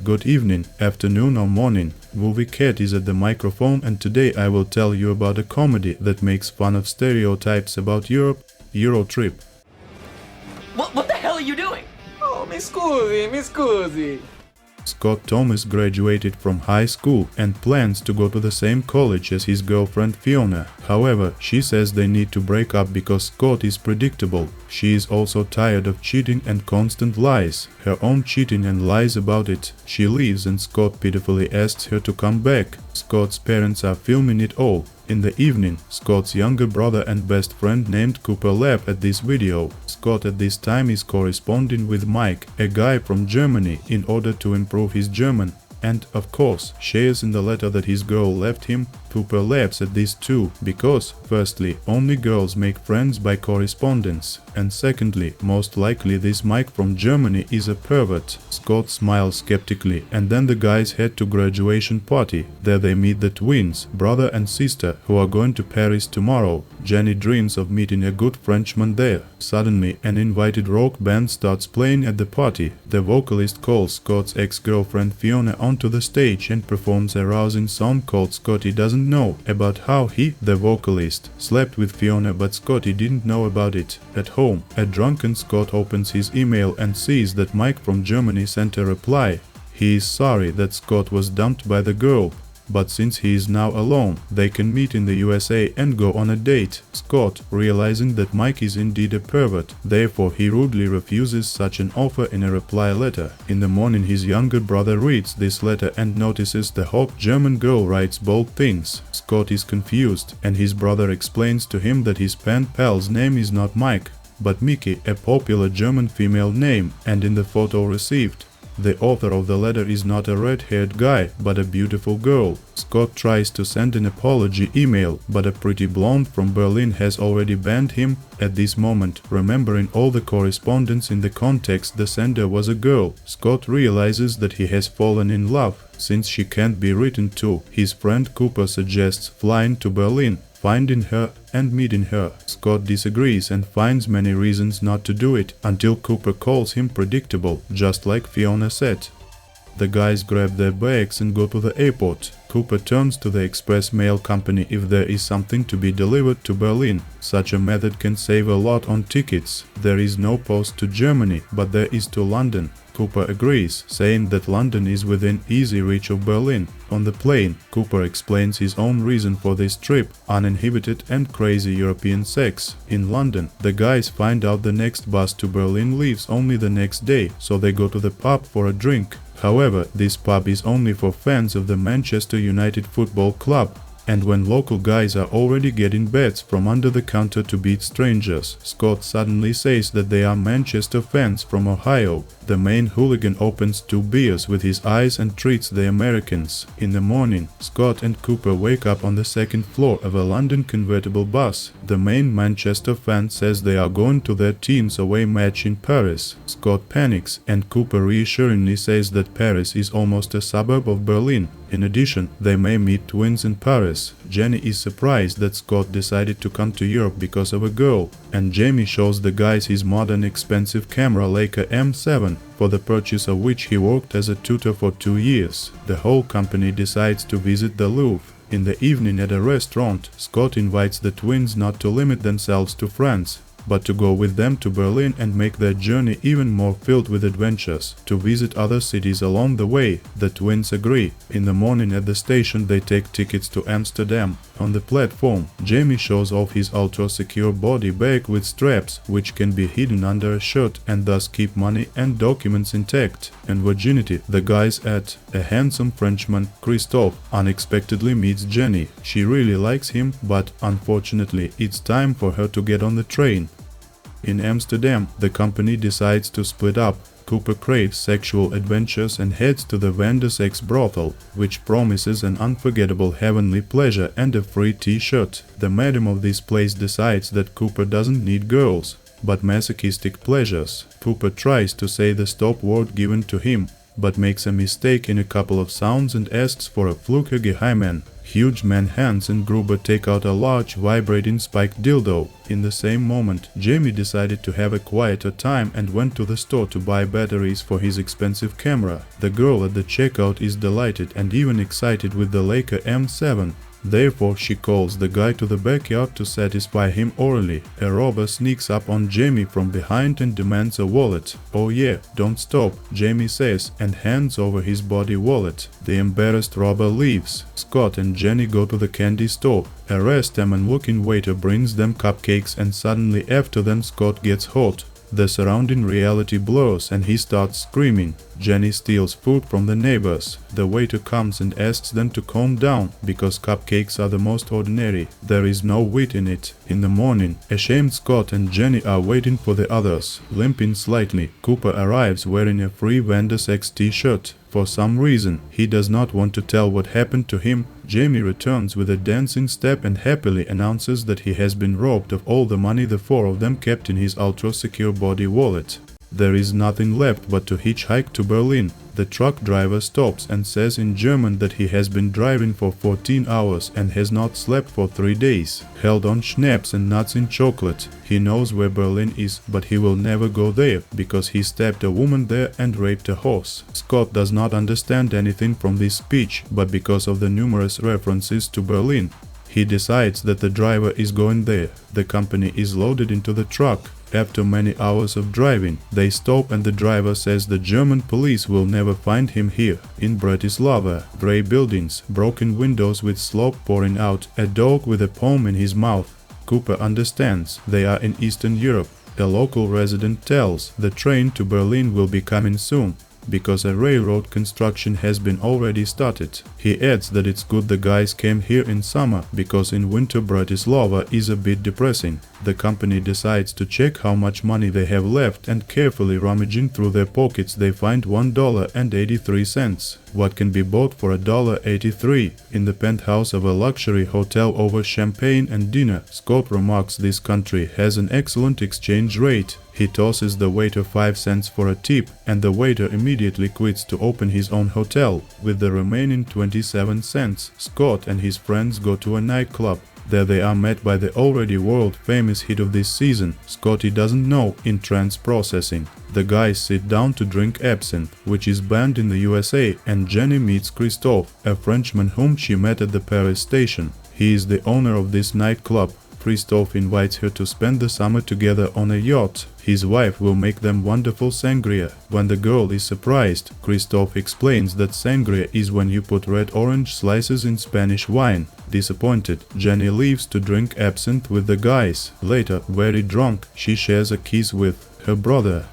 Good evening, afternoon or morning. Movie Cat is at the microphone, and today I will tell you about a comedy that makes fun of stereotypes about Europe, Eurotrip. What the hell are you doing? Oh, mi scusi. Scott Thomas graduated from high school and plans to go to the same college as his girlfriend Fiona. However, she says they need to break up because Scott is predictable. She is also tired of cheating and constant lies, her own cheating and lies about it. She leaves and Scott pitifully asks her to come back. Scott's parents are filming it all. In the evening, Scott's younger brother and best friend named Cooper laugh at this video. Scott at this time is corresponding with Mike, a guy from Germany, in order to improve his German, and, of course, shares in the letter that his girl left him. Cooper laughs at this too, because, firstly, only girls make friends by correspondence, and secondly, most likely this Mike from Germany is a pervert. Scott smiles skeptically, and then the guys head to graduation party. There they meet the twins, brother and sister, who are going to Paris tomorrow. Jenny dreams of meeting a good Frenchman there. Suddenly, an invited rock band starts playing at the party. The vocalist calls Scott's ex-girlfriend Fiona onto the stage and performs a rousing song called Scotty Doesn't Know, about how he, the vocalist, slept with Fiona but Scotty didn't know about it. At home, a drunken Scott opens his email and sees that Mike from Germany sent a reply. He is sorry that Scott was dumped by the girl, but since he is now alone, they can meet in the USA and go on a date. Scott, realizing that Mike is indeed a pervert, therefore he rudely refuses such an offer in a reply letter. In the morning, his younger brother reads this letter and notices the hot German girl writes bold things. Scott is confused, and his brother explains to him that his pen pal's name is not Mike, but Mickey, a popular German female name, and in the photo received, the author of the letter is not a red-haired guy, but a beautiful girl. Scott tries to send an apology email, but a pretty blonde from Berlin has already banned him. At this moment, remembering all the correspondence in the context, the sender was a girl. Scott realizes that he has fallen in love. Since she can't be written to, his friend Cooper suggests flying to Berlin, finding her and meeting her. Scott disagrees and finds many reasons not to do it, until Cooper calls him predictable, just like Fiona said. The guys grab their bags and go to the airport. Cooper turns to the express mail company if there is something to be delivered to Berlin. Such a method can save a lot on tickets. There is no post to Germany, but there is to London. Cooper agrees, saying that London is within easy reach of Berlin. On the plane, Cooper explains his own reason for this trip: uninhibited and crazy European sex. In London, the guys find out the next bus to Berlin leaves only the next day, so they go to the pub for a drink. However, this pub is only for fans of the Manchester United Football Club, and when local guys are already getting bets from under the counter to beat strangers, Scott suddenly says that they are Manchester fans from Ohio. The main hooligan opens 2 beers with his eyes and treats the Americans. In the morning, Scott and Cooper wake up on the second floor of a London convertible bus. The main Manchester fan says they are going to their team's away match in Paris. Scott panics, and Cooper reassuringly says that Paris is almost a suburb of Berlin. In addition, they may meet twins in Paris. Jenny is surprised that Scott decided to come to Europe because of a girl, and Jamie shows the guys his modern expensive camera Leica M7, for the purchase of which he worked as a tutor for 2 years. The whole company decides to visit the Louvre. In the evening at a restaurant, Scott invites the twins not to limit themselves to France, but to go with them to Berlin and make their journey even more filled with adventures, to visit other cities along the way. The twins agree. In the morning at the station, they take tickets to Amsterdam. On the platform, Jamie shows off his ultra-secure body bag with straps, which can be hidden under a shirt and thus keep money and documents intact. And virginity, the guys at a handsome Frenchman, Christophe, unexpectedly meets Jenny. She really likes him, but unfortunately, it's time for her to get on the train. In Amsterdam, the company decides to split up. Cooper craves sexual adventures and heads to the vendor sex brothel, which promises an unforgettable heavenly pleasure and a free t-shirt. The madam of this place decides that Cooper doesn't need girls, but masochistic pleasures. Cooper tries to say the stop word given to him, but makes a mistake in a couple of sounds and asks for a Fluke Geheimen. Huge man Hans and Gruber take out a large vibrating spiked dildo. In the same moment, Jamie decided to have a quieter time and went to the store to buy batteries for his expensive camera. The girl at the checkout is delighted and even excited with the Leica M7. Therefore, she calls the guy to the backyard to satisfy him orally. A robber sneaks up on Jamie from behind and demands a wallet. "Oh yeah, don't stop," Jamie says, and hands over his body wallet. The embarrassed robber leaves. Scott and Jenny go to the candy store. A restaurant-looking waiter brings them cupcakes, and suddenly after them Scott gets hot. The surrounding reality blurs and he starts screaming. Jenny steals food from the neighbors. The waiter comes and asks them to calm down, because cupcakes are the most ordinary. There is no wheat in it. In the morning, ashamed Scott and Jenny are waiting for the others. Limping slightly, Cooper arrives wearing a Free Vendors X t-shirt. For some reason, he does not want to tell what happened to him. Jamie returns with a dancing step and happily announces that he has been robbed of all the money the four of them kept in his ultra-secure body wallet. There is nothing left but to hitchhike to Berlin. The truck driver stops and says in German that he has been driving for 14 hours and has not slept for 3 days. Held on schnapps and nuts in chocolate. He knows where Berlin is, but he will never go there, because he stabbed a woman there and raped a horse. Scott does not understand anything from this speech, but because of the numerous references to Berlin, he decides that the driver is going there. The company is loaded into the truck. After many hours of driving, they stop and the driver says the German police will never find him here. In Bratislava, grey buildings, broken windows with smoke pouring out, a dog with a palm in his mouth. Cooper understands they are in Eastern Europe. A local resident tells the train to Berlin will be coming soon, because a railroad construction has been already started. He adds that it's good the guys came here in summer, because in winter Bratislava is a bit depressing. The company decides to check how much money they have left, and carefully rummaging through their pockets they find $1.83. What can be bought for $1.83? In the penthouse of a luxury hotel over champagne and dinner, Scott remarks this country has an excellent exchange rate. He tosses the waiter 5 cents for a tip, and the waiter immediately quits to open his own hotel. With the remaining 27 cents, Scott and his friends go to a nightclub. There they are met by the already world-famous hit of this season, Scotty Doesn't Know, in trance processing. The guys sit down to drink absinthe, which is banned in the USA, and Jenny meets Christophe, a Frenchman whom she met at the Paris station. He is the owner of this nightclub. Christophe invites her to spend the summer together on a yacht. His wife will make them wonderful sangria. When the girl is surprised, Christophe explains that sangria is when you put red orange slices in Spanish wine. Disappointed, Jenny leaves to drink absinthe with the guys. Later, very drunk, she shares a kiss with her brother.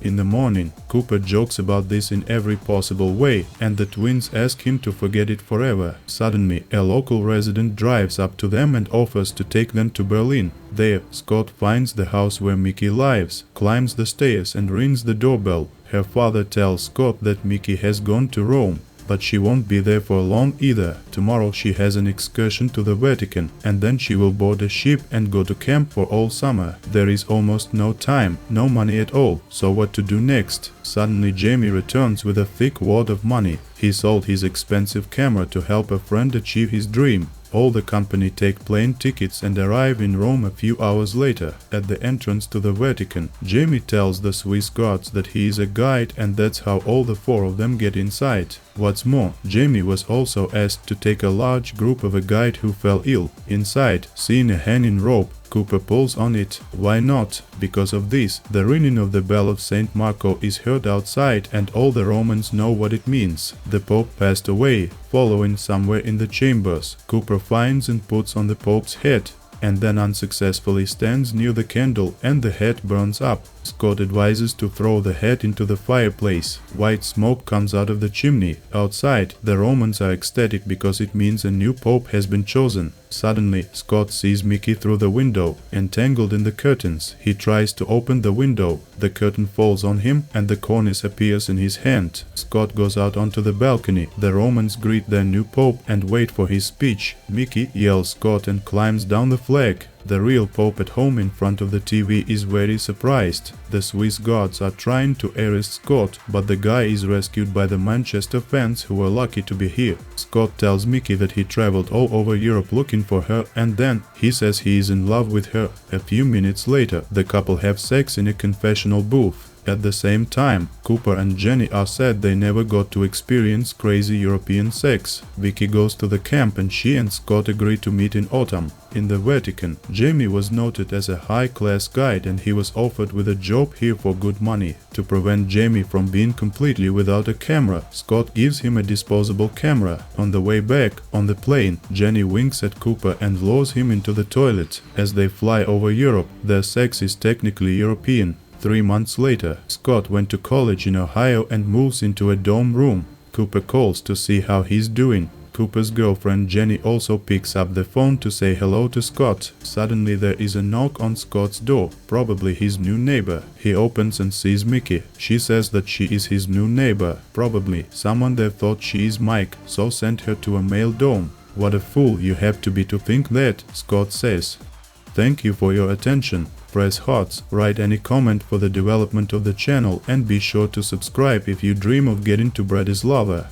In the morning, Cooper jokes about this in every possible way, and the twins ask him to forget it forever. Suddenly, a local resident drives up to them and offers to take them to Berlin. There, Scott finds the house where Mickey lives, climbs the stairs and rings the doorbell. Her father tells Scott that Mickey has gone to Rome, but she won't be there for long either. Tomorrow she has an excursion to the Vatican, and then she will board a ship and go to camp for all summer. There is almost no time, no money at all, so what to do next? Suddenly Jamie returns with a thick wad of money. He sold his expensive camera to help a friend achieve his dream. All the company take plane tickets and arrive in Rome a few hours later. At the entrance to the Vatican, Jamie tells the Swiss guards that he is a guide, and that's how all the four of them get inside. What's more, Jamie was also asked to take a large group of a guide who fell ill. Inside, seeing a hanging rope, Cooper pulls on it. Why not? Because of this, the ringing of the bell of St. Marco is heard outside, and all the Romans know what it means. The Pope passed away, following somewhere in the chambers. Cooper finds and puts on the Pope's head, and then unsuccessfully stands near the candle, and the head burns up. Scott advises to throw the head into the fireplace. White smoke comes out of the chimney. Outside, the Romans are ecstatic because it means a new pope has been chosen. Suddenly, Scott sees Mickey through the window, entangled in the curtains. He tries to open the window. The curtain falls on him, and the cornice appears in his hand. Scott goes out onto the balcony. The Romans greet their new pope and wait for his speech. Mickey yells Scott and climbs down the flag. The real Pope at home in front of the TV is very surprised. The Swiss guards are trying to arrest Scott, but the guy is rescued by the Manchester fans who were lucky to be here. Scott tells Mickey that he traveled all over Europe looking for her, and then he says he is in love with her. A few minutes later, the couple have sex in a confessional booth. At the same time, Cooper and Jenny are sad they never got to experience crazy European sex. Vicky goes to the camp and she and Scott agree to meet in autumn. In the Vatican, Jamie was noted as a high-class guide and he was offered with a job here for good money. To prevent Jamie from being completely without a camera, Scott gives him a disposable camera. On the way back, on the plane, Jenny winks at Cooper and lures him into the toilet. As they fly over Europe, their sex is technically European. 3 months later, Scott went to college in Ohio and moves into a dorm room. Cooper calls to see how he's doing. Cooper's girlfriend Jenny also picks up the phone to say hello to Scott. Suddenly there is a knock on Scott's door, probably his new neighbor. He opens and sees Mickey. She says that she is his new neighbor. Probably someone there thought she is Mike, so sent her to a male dorm. What a fool you have to be to think that, Scott says. Thank you for your attention. Press hearts, write any comment for the development of the channel and be sure to subscribe if you dream of getting to Bratislava.